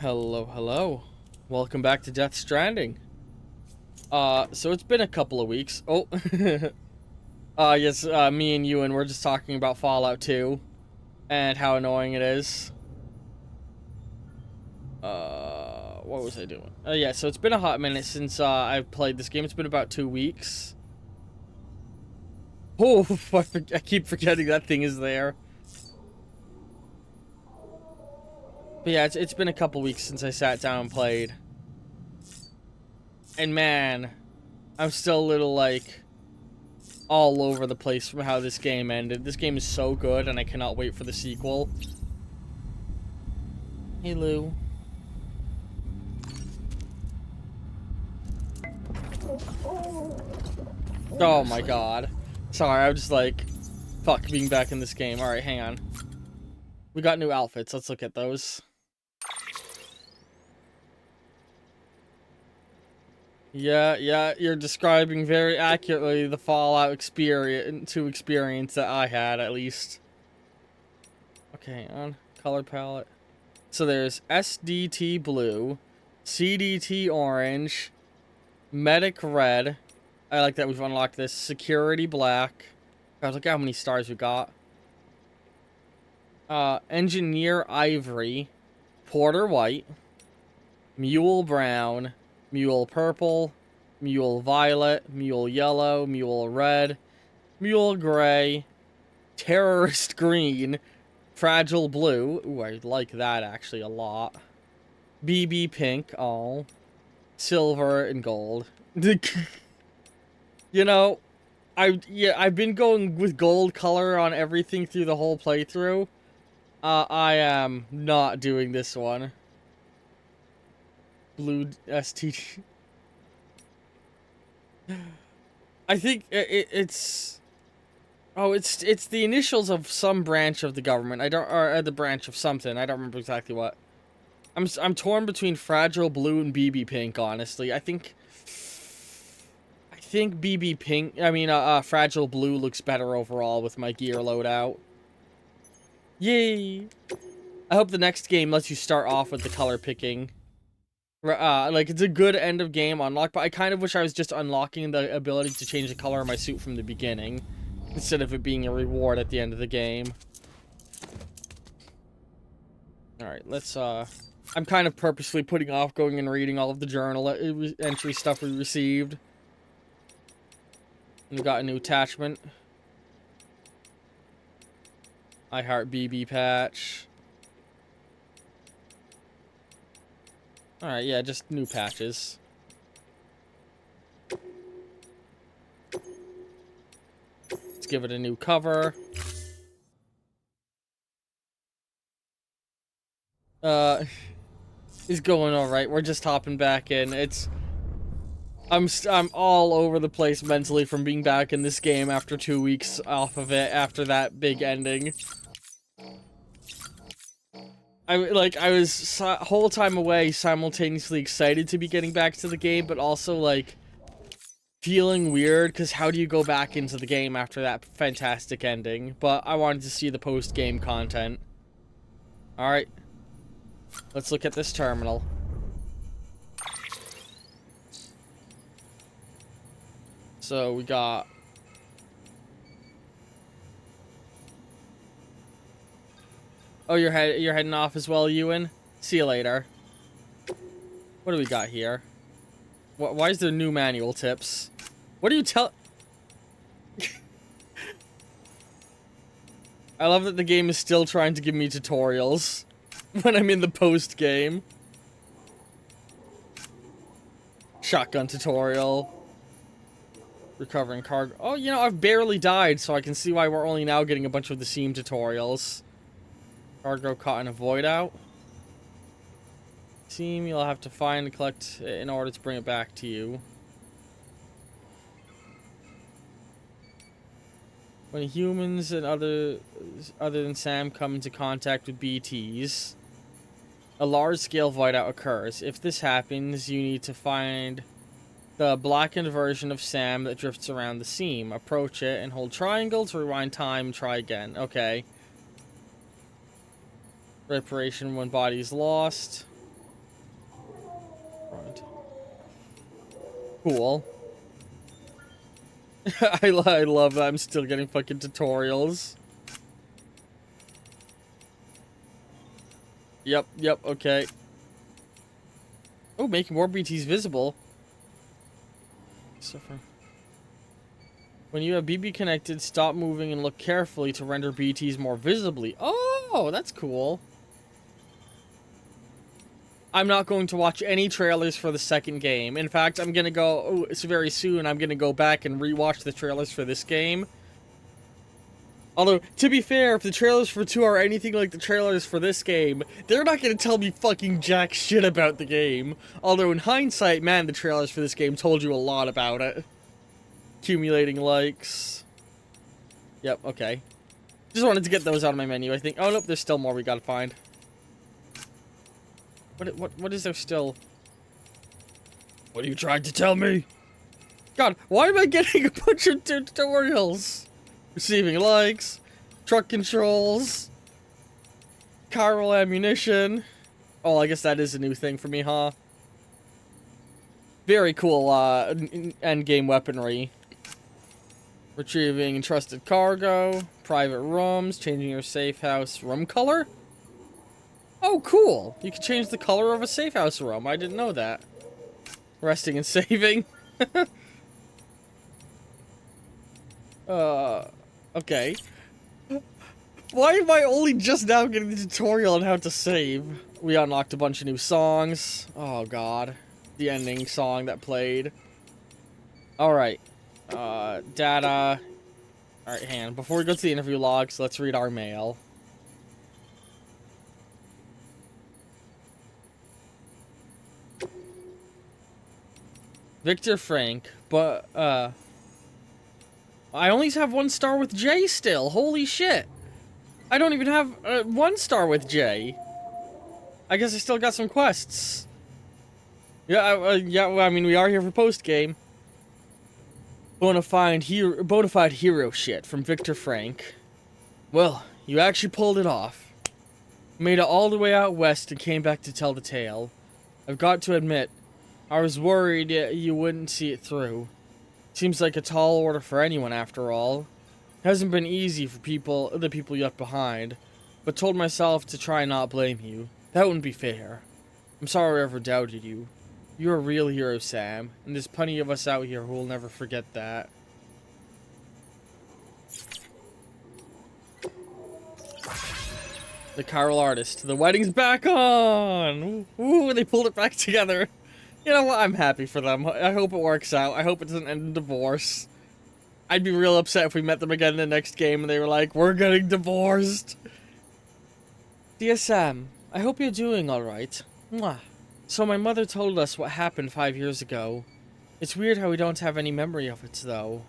Hello, hello. Welcome back to Death Stranding. So it's been a couple of weeks. Oh, yes, me and you, and we're just talking about Fallout 2 and how annoying it is. What was I doing? Yeah, so it's been a hot minute since I've played this game. It's been about 2 weeks. Oh, I keep forgetting that thing is there. But yeah, it's been a couple weeks since I sat down and played. And man, I'm still a little, like, all over the place from how this game ended. This game is so good, and I cannot wait for the sequel. Hey, Lou. Oh my god. Sorry, I'm just like, fuck being back in this game. Alright, hang on. We got new outfits. Let's look at those. Yeah, you're describing very accurately the Fallout experience that I had, at least. Okay, on color palette. So there's SDT blue, CDT orange, medic red. I like that we've unlocked this. Security black. God, look how many stars we got. Engineer ivory, porter white, mule brown, mule purple, mule violet, mule yellow, mule red, mule gray, terrorist green, fragile blue. Ooh, I like that actually a lot. BB pink, oh. Silver and gold. You know, I've been going with gold color on everything through the whole playthrough. I am not doing this one. Blue STD. I think it's oh, it's the initials of some branch of the government. I don't or the branch of something. I don't remember exactly what. I'm torn between fragile blue and BB pink, honestly. I think BB pink, I mean, fragile blue looks better overall with my gear loadout. Yay! I hope the next game lets you start off with the color picking. Like, it's a good end of game unlock, but I kind of wish I was just unlocking the ability to change the color of my suit from the beginning, instead of it being a reward at the end of the game. Alright, let's, I'm kind of purposely putting off going and reading all of the journal entry stuff we received. We got a new attachment. I Heart BB patch. Alright, yeah, just new patches. Let's give it a new cover. It's going alright. We're just hopping back in. I'm all over the place mentally from being back in this game after 2 weeks off of it after that big ending. I was whole time away simultaneously excited to be getting back to the game, but also like feeling weird because how do you go back into the game after that fantastic ending? But I wanted to see the post-game content. Alright. Let's look at this terminal. So we got oh, you're heading off as well, Ewan? See you later. What do we got here? Why is there new manual tips? What do you tell? I love that the game is still trying to give me tutorials when I'm in the post game. Shotgun tutorial. Recovering cargo. Oh, you know, I've barely died, so I can see why we're only now getting a bunch of the seam tutorials. Cargo caught in a void out. Seam you'll have to find and collect in order to bring it back to you. When humans and other than Sam come into contact with BTs, a large-scale void out occurs. If this happens, you need to find the blackened version of Sam that drifts around the seam. Approach it and hold triangle to rewind time and try again. Okay. Reparation when body's lost. Front. Cool. I love that I'm still getting fucking tutorials. Yep, okay. Oh, making more BTs visible. When you have BB connected, stop moving and look carefully to render BTs more visibly. Oh, that's cool. I'm not going to watch any trailers for the second game. In fact, I'm gonna go, oh, it's very soon, I'm gonna go back and rewatch the trailers for this game. Although, to be fair, if the trailers for 2 are anything like the trailers for this game, they're not gonna tell me fucking jack shit about the game. Although, in hindsight, man, the trailers for this game told you a lot about it. Accumulating likes. Yep, okay. Just wanted to get those out of my menu, I think. Oh, nope, there's still more we gotta find. What is there still? What are you trying to tell me? God, why am I getting a bunch of tutorials? Receiving likes, truck controls, chiral ammunition. Oh, I guess that is a new thing for me, huh? Very cool, endgame weaponry. Retrieving entrusted cargo, private rooms, changing your safe house room color? Oh, cool! You can change the color of a safe house room. I didn't know that. Resting and saving. Okay. Why am I only just now getting the tutorial on how to save? We unlocked a bunch of new songs. Oh, God. The ending song that played. Alright. Data. Alright, hang on. Before we go to the interview logs, let's read our mail. Victor Frank, but, I only have 1 star with J still. Holy shit. I don't even have 1 star with J. I guess I still got some quests. Yeah, yeah, well, I mean, we are here for post-game. Bonafide hero shit from Victor Frank. Well, you actually pulled it off. Made it all the way out west and came back to tell the tale. I've got to admit, I was worried you wouldn't see it through. Seems like a tall order for anyone, after all. It hasn't been easy for the people you left behind, but told myself to try and not blame you. That wouldn't be fair. I'm sorry I ever doubted you. You're a real hero, Sam, and there's plenty of us out here who will never forget that. The chiral artist. The wedding's back on! Ooh, they pulled it back together. You know what? I'm happy for them. I hope it works out. I hope it doesn't end in divorce. I'd be real upset if we met them again in the next game and they were like, we're getting divorced. Dear Sam, I hope you're doing alright. Mwah. So my mother told us what happened 5 years ago. It's weird how we don't have any memory of it, though.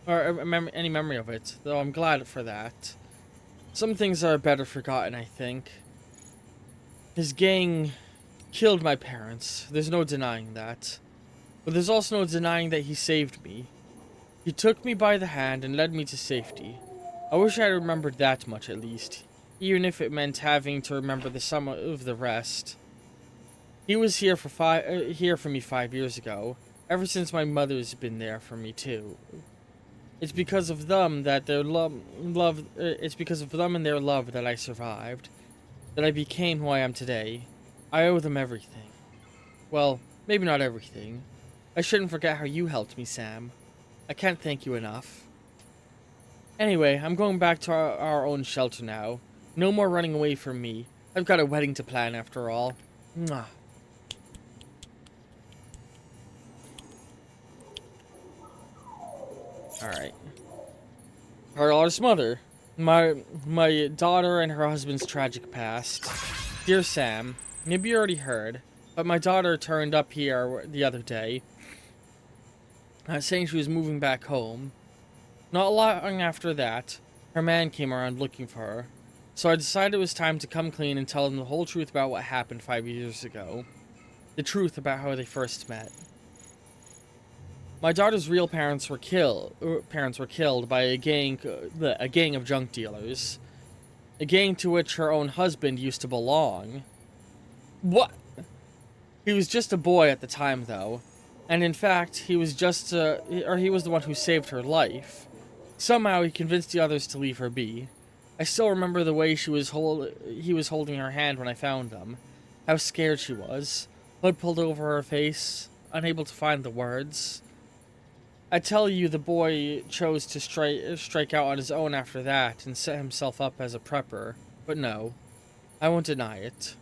Or any memory of it, though I'm glad for that. Some things are better forgotten, I think. His gang killed my parents. There's no denying that. But there's also no denying that he saved me. He took me by the hand and led me to safety. I wish I remembered that much at least, even if it meant having to remember the sum of the rest. He was here for me 5 years ago. Ever since my mother's been there for me too. It's because of them that it's because of them and their love that I survived, that I became who I am today. I owe them everything. Well, maybe not everything. I shouldn't forget how you helped me, Sam. I can't thank you enough. Anyway, I'm going back to our own shelter now. No more running away from me. I've got a wedding to plan after all. Mwah. Alright. Our artist mother. My daughter and her husband's tragic past. Dear Sam, maybe you already heard, but my daughter turned up here the other day, saying she was moving back home. Not long after that, her man came around looking for her, so I decided it was time to come clean and tell him the whole truth about what happened 5 years ago. The truth about how they first met. My daughter's real parents were killed by a gang of junk dealers. A gang to which her own husband used to belong. What? He was just a boy at the time, though, and in fact, he was he was the one who saved her life. Somehow, he convinced the others to leave her be. I still remember the way he was holding her hand when I found them. How scared she was. Hood pulled over her face, unable to find the words. I tell you, the boy chose to strike out on his own after that and set himself up as a prepper. But no, I won't deny it.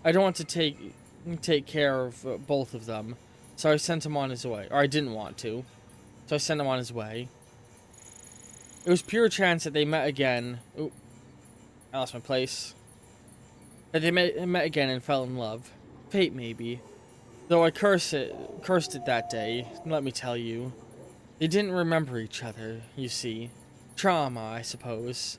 I don't want to take care of both of them, so I sent him on his way. Or I didn't want to, so I sent him on his way. It was pure chance that they met again. Ooh, I lost my place. That they met again and fell in love. Fate, maybe. Though I cursed it that day, let me tell you. They didn't remember each other, you see. Trauma, I suppose.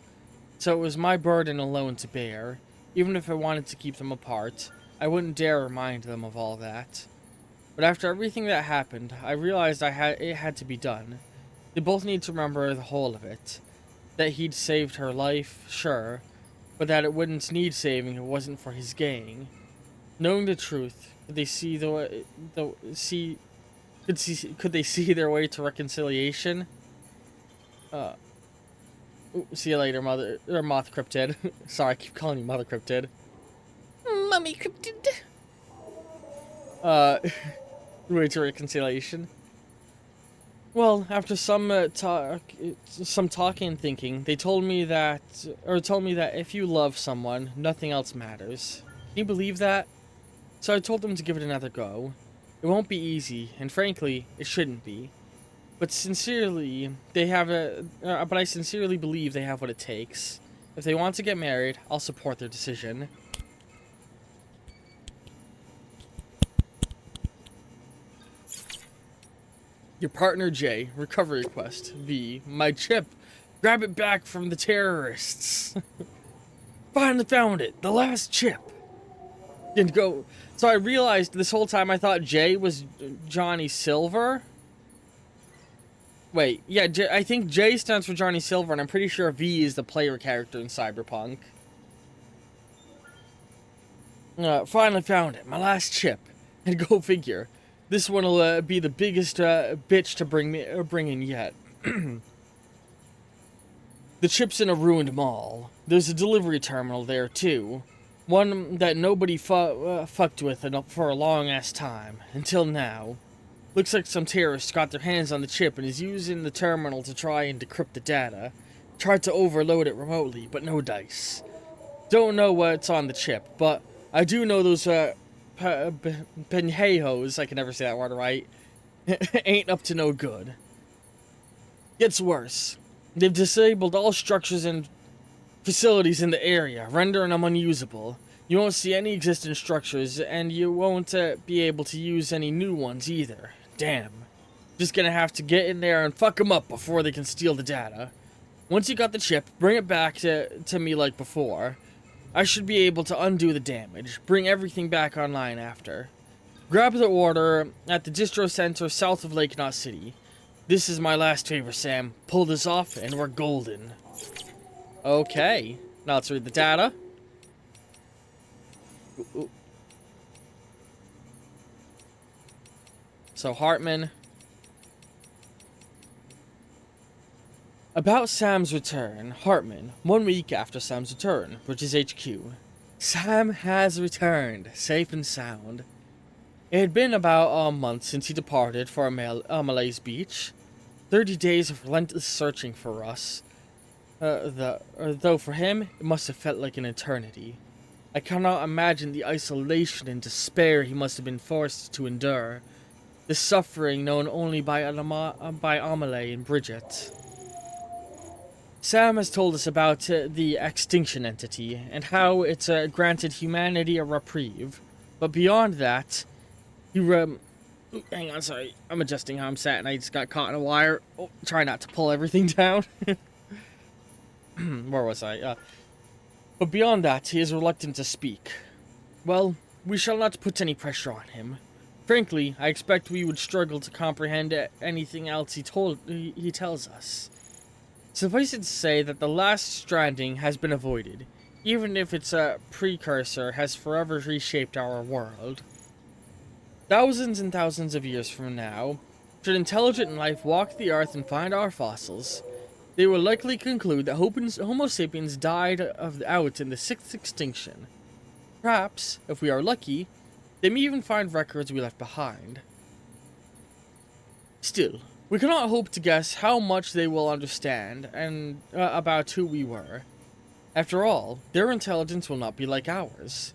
So it was my burden alone to bear. Even if I wanted to keep them apart, I wouldn't dare remind them of all that. But after everything that happened, I realized it had to be done. They both need to remember the whole of it. That he'd saved her life, sure, but that it wouldn't need saving if it wasn't for his gang. Knowing the truth, could they see could they see their way to reconciliation? See you later, Moth Cryptid. Sorry, I keep calling you Mother Cryptid. Mummy Cryptid. Way to reconciliation. Well, after some talking and thinking, they told me that if you love someone, nothing else matters. Can you believe that? So I told them to give it another go. It won't be easy, and frankly, it shouldn't be. But I sincerely believe they have what it takes. If they want to get married, I'll support their decision. Your partner J, recovery request. V, my chip. Grab it back from the terrorists. Finally found it, the last chip. Didn't go. So I realized this whole time I thought J was Johnny Silver. Wait, yeah, I think J stands for Johnny Silver, and I'm pretty sure V is the player character in Cyberpunk. Finally found it, my last chip. And go figure, this one will be the biggest bitch to bring in yet. The chip's in a ruined mall. There's a delivery terminal there too. One that nobody fucked with for a long-ass time. Until now. Looks like some terrorists got their hands on the chip and is using the terminal to try and decrypt the data. Tried to overload it remotely, but no dice. Don't know what's on the chip, but I do know those penjejos, I can never say that word right, ain't up to no good. Gets worse. They've disabled all structures and facilities in the area, rendering them unusable. You won't see any existing structures, and you won't be able to use any new ones either. Damn. Just gonna have to get in there and fuck them up before they can steal the data. Once you got the chip, bring it back to me like before. I should be able to undo the damage, bring everything back online after. Grab the order at the distro center south of Lake Knot City. This is my last favor, Sam. Pull this off, and we're golden. Okay. Now let's read the data. Ooh. So, Hartman. About Sam's return. Hartman. 1 week after Sam's return. Bridges HQ. Sam has returned. Safe and sound. It had been about a month since he departed for Malaise Beach. 30 days of relentless searching for us. Though for him, it must have felt like an eternity. I cannot imagine the isolation and despair he must have been forced to endure. The suffering known only by Amelie and Bridget. Sam has told us about the extinction entity, and how it's granted humanity a reprieve. But beyond that, hang on, sorry. I'm adjusting how I'm sat, and I just got caught in a wire. Oh, try not to pull everything down. Where was I? But beyond that, he is reluctant to speak. Well, we shall not put any pressure on him. Frankly, I expect we would struggle to comprehend anything else he tells us. Suffice it to say that the last Stranding has been avoided, even if its precursor has forever reshaped our world. Thousands and thousands of years from now, should intelligent life walk the earth and find our fossils, they will likely conclude that Homo sapiens died out in the sixth extinction. Perhaps, if we are lucky, they may even find records we left behind. Still, we cannot hope to guess how much they will understand and about who we were. After all, their intelligence will not be like ours.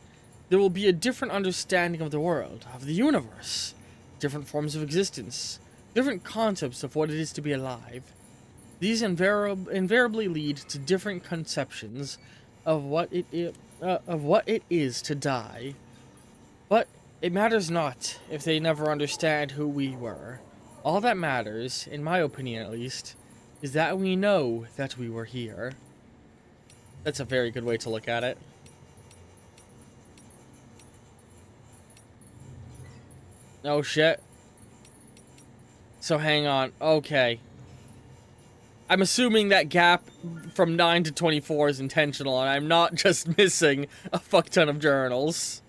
There will be a different understanding of the world, of the universe, different forms of existence, different concepts of what it is to be alive. These invariably lead to different conceptions of what it is to die. But it matters not if they never understand who we were. All that matters, in my opinion at least, is that we know that we were here. That's a very good way to look at it. Oh shit. So hang on. Okay. I'm assuming that gap from 9 to 24 is intentional, and I'm not just missing a fuck ton of journals.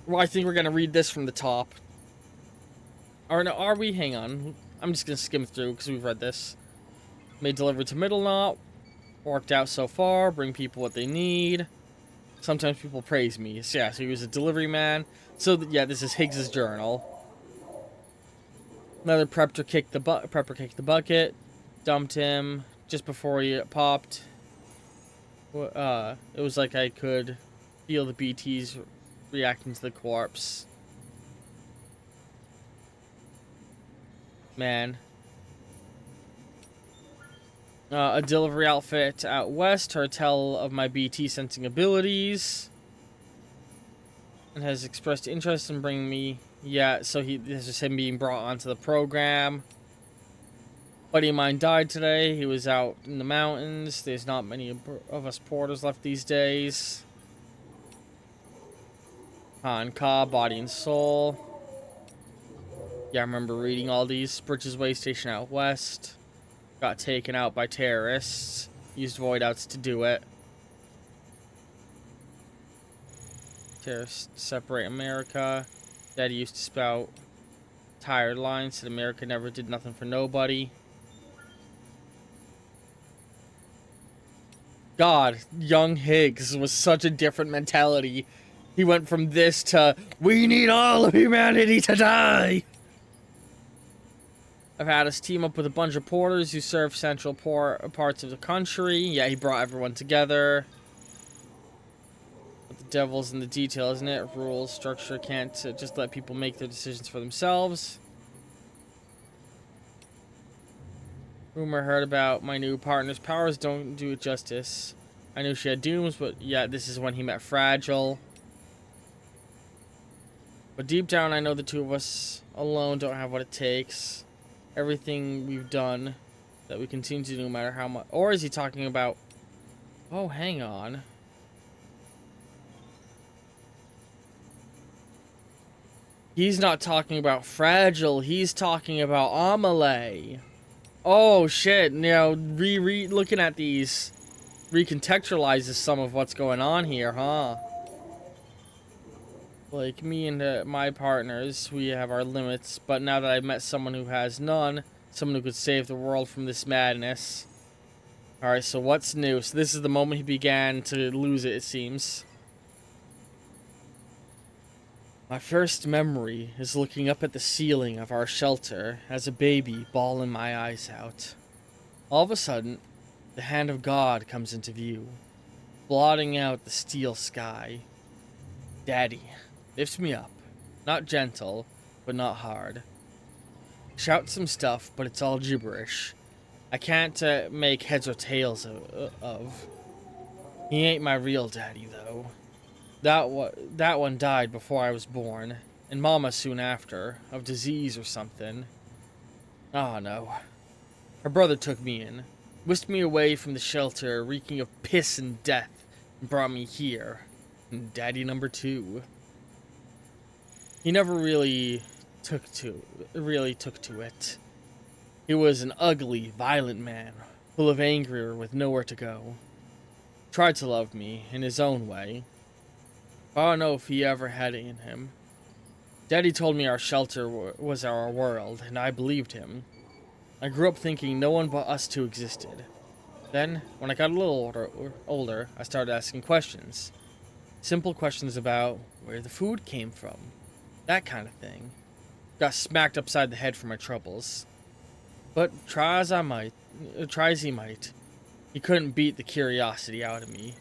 Well, I think we're gonna read this from the top. Or no, are we? Hang on. I'm just gonna skim through because we've read this. Made delivered to middle knot. Worked out so far. Bring people what they need. Sometimes people praise me. So yeah, so he was a delivery man. So yeah, this is Higgs's journal. Another prepper kicked the bucket. Dumped him just before he popped. It was like I could feel the BTs reacting to the corpse. Man. A delivery outfit out west. Her tell of my BT sensing abilities. And has expressed interest in bringing me. Yeah, so this is him being brought onto the program. Buddy of mine died today. He was out in the mountains. There's not many of us porters left these days. Han Ka, body and soul. Yeah, I remember reading all these. Bridges Way Station out west. Got taken out by terrorists. Used void outs to do it. Terrorists separate America. Daddy used to spout tired lines. Said America never did nothing for nobody. God, young Higgs was such a different mentality. He went from this to, we need all of humanity to die. I've had us team up with a bunch of porters who serve central parts of the country. Yeah, he brought everyone together. But the devil's in the detail, isn't it? Rules, structure, can't just let people make their decisions for themselves. Rumor heard about my new partner's powers don't do it justice. I knew she had dooms, but yeah, this is when he met Fragile. But deep down, I know the two of us alone don't have what it takes. Everything we've done, that we continue to do no matter how much. Or is he talking about... Oh, hang on. He's not talking about Fragile. He's talking about Amelie. Oh shit, now looking at these recontextualizes some of what's going on here, huh? Like, me and my partners, we have our limits, but now that I've met someone who has none, someone who could save the world from this madness. Alright, so what's new? So this is the moment he began to lose it seems. My first memory is looking up at the ceiling of our shelter as a baby, bawling my eyes out. All of a sudden, the hand of God comes into view, blotting out the steel sky. Daddy lifts me up, not gentle, but not hard. Shouts some stuff, but it's all gibberish. I can't make heads or tails of. He ain't my real daddy, though. That one died before I was born, and Mama soon after, of disease or something. Oh no. Her brother took me in, whisked me away from the shelter, reeking of piss and death, and brought me here. Daddy number 2. He never really took to it. He was an ugly, violent man, full of anger with nowhere to go. Tried to love me in his own way. I don't know if he ever had it in him. Daddy told me our shelter was our world, and I believed him. I grew up thinking no one but us two existed. Then, when I got a little older, I started asking questions. Simple questions about where the food came from. That kind of thing. Got smacked upside the head for my troubles. But try as he might, he couldn't beat the curiosity out of me.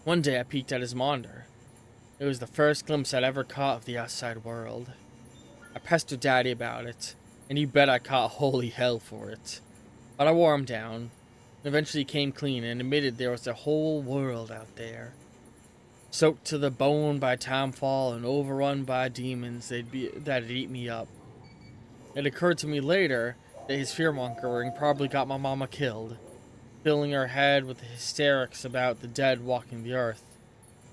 One day I peeked at his monitor. It was the first glimpse I'd ever caught of the outside world. I pestered Daddy about it, and you bet I caught holy hell for it. But I wore him down, and eventually came clean and admitted there was a whole world out there. Soaked to the bone by townfall and overrun by demons that'd eat me up. It occurred to me later that his fearmongering probably got my mama killed, filling her head with the hysterics about the dead walking the earth,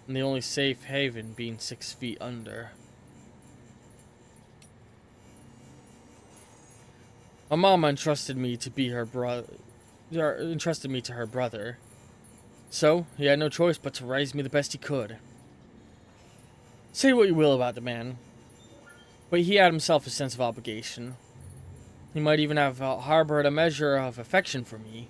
and the only safe haven being 6 feet under. My mama entrusted me to her brother. So, he had no choice but to raise me the best he could. Say what you will about the man, but he had himself a sense of obligation. He might even have harbored a measure of affection for me.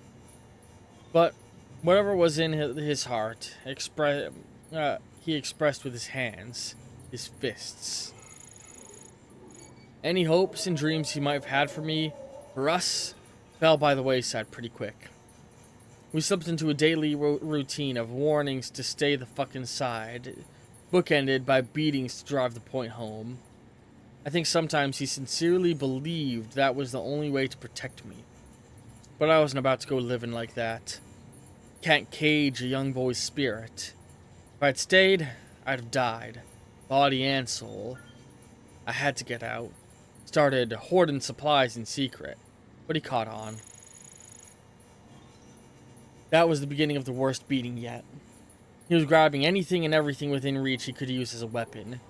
But whatever was in his heart, he expressed with his hands, his fists. Any hopes and dreams he might have had for me, for us, fell by the wayside pretty quick. We slipped into a daily routine of warnings to stay the fuck inside, bookended by beatings to drive the point home. I think sometimes he sincerely believed that was the only way to protect me. But I wasn't about to go living like that. Can't cage a young boy's spirit. If I'd stayed, I'd have died, body and soul. I had to get out. Started hoarding supplies in secret, but he caught on. That was the beginning of the worst beating yet. He was grabbing anything and everything within reach he could use as a weapon,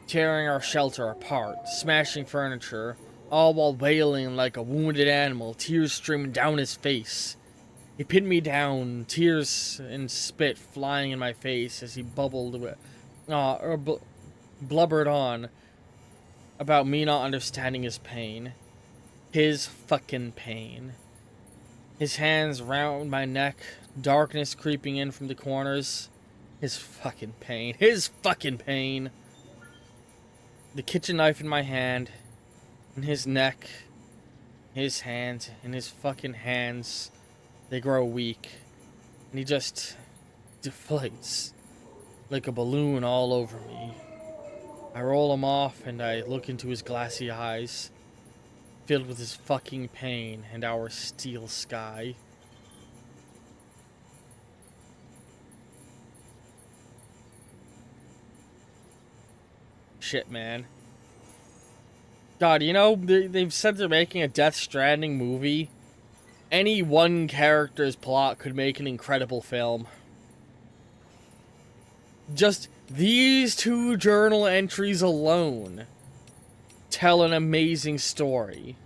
tearing our shelter apart, smashing furniture, all while wailing like a wounded animal, tears streaming down his face. He pinned me down, tears and spit flying in my face as he blubbered on about me not understanding his pain. His fucking pain. His hands round my neck, darkness creeping in from the corners. His fucking pain. His fucking pain. The kitchen knife in my hand, in his neck, his hand, in his fucking hands. They grow weak, and he just deflates like a balloon all over me. I roll him off and I look into his glassy eyes, filled with his fucking pain and our steel sky. Shit, man. God, you know, they've said they're making a Death Stranding movie. Any one character's plot could make an incredible film. Just these 2 journal entries alone tell an amazing story.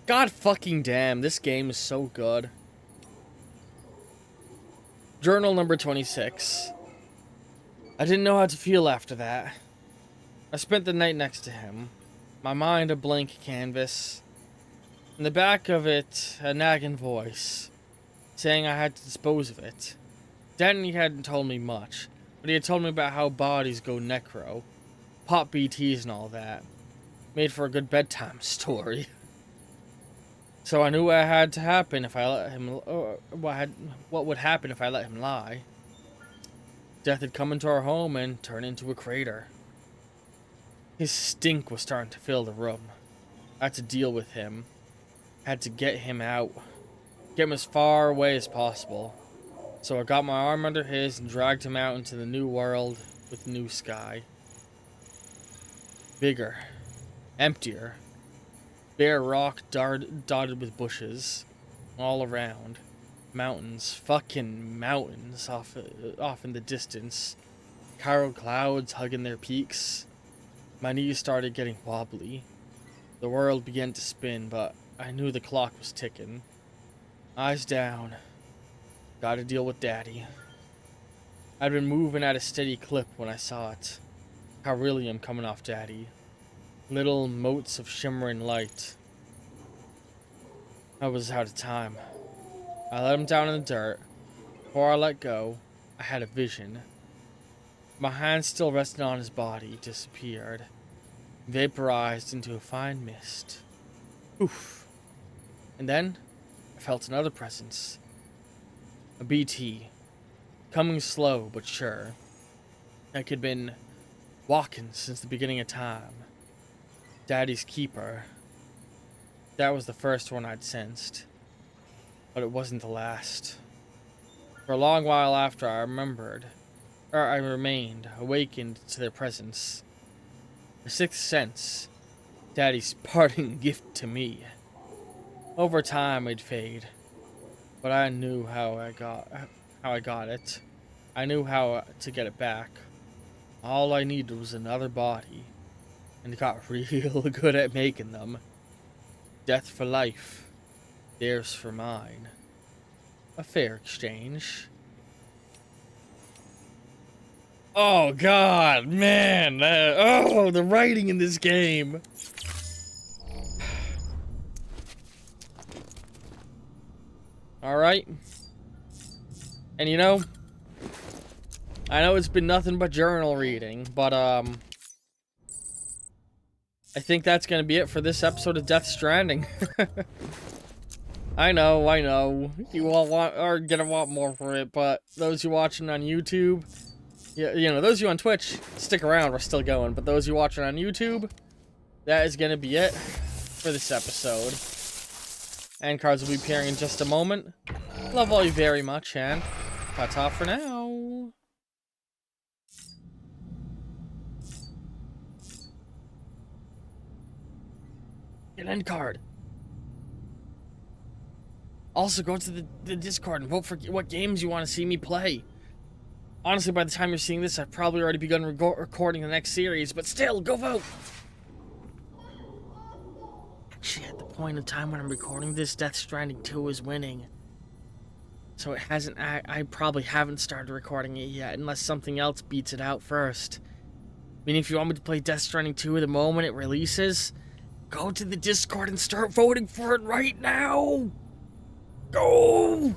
God fucking damn, this game is so good. Journal number 26. I didn't know how to feel after that. I spent the night next to him, my mind a blank canvas. In the back of it, a nagging voice, saying I had to dispose of it. Danny hadn't told me much, but he had told me about how bodies go necro, pop BTs and all that. Made for a good bedtime story. So I knew what had to happen if I let him, what would happen if I let him lie. Death had come into our home and turned into a crater. His stink was starting to fill the room. I had to deal with him. Had to get him out. Get him as far away as possible. So I got my arm under his and dragged him out into the new world with new sky. Bigger. Emptier. Bare rock dotted with bushes. All around. Mountains. Fucking mountains off in the distance. Chiral clouds hugging their peaks. My knees started getting wobbly. The world began to spin, but I knew the clock was ticking. Eyes down. Gotta deal with Daddy. I'd been moving at a steady clip when I saw it. Carhelium coming off Daddy. Little motes of shimmering light. I was out of time. I let him down in the dirt. Before I let go, I had a vision. My hand still resting on his body disappeared, vaporized into a fine mist. Oof. And then, I felt another presence. A BT. Coming slow but sure. Like he'd been walking since the beginning of time. Daddy's keeper. That was the first one I'd sensed. But it wasn't the last. For a long while after I remained awakened to their presence. The sixth sense. Daddy's parting gift to me. Over time it'd fade. But I knew how I got it. I knew how to get it back. All I needed was another body. And got real good at making them. Death for life. Theirs for mine. A fair exchange. Oh god, man. The writing in this game. Alright. And you know, I know it's been nothing but journal reading, but I think that's gonna be it for this episode of Death Stranding. I know. You all are gonna want more for it, but those you watching on YouTube, yeah, you know, those of you on Twitch, stick around, we're still going, but those you watching on YouTube, that is gonna be it for this episode. End cards will be appearing in just a moment. Love all you very much, and ta-ta for now. An end card. Also, go to the Discord and vote for what games you want to see me play. Honestly, by the time you're seeing this, I've probably already begun recording the next series, but still, go vote! Actually, at the point in time when I'm recording this, Death Stranding 2 is winning. So it hasn't, I probably haven't started recording it yet, unless something else beats it out first. I mean, if you want me to play Death Stranding 2 the moment it releases, go to the Discord and start voting for it right now! Go!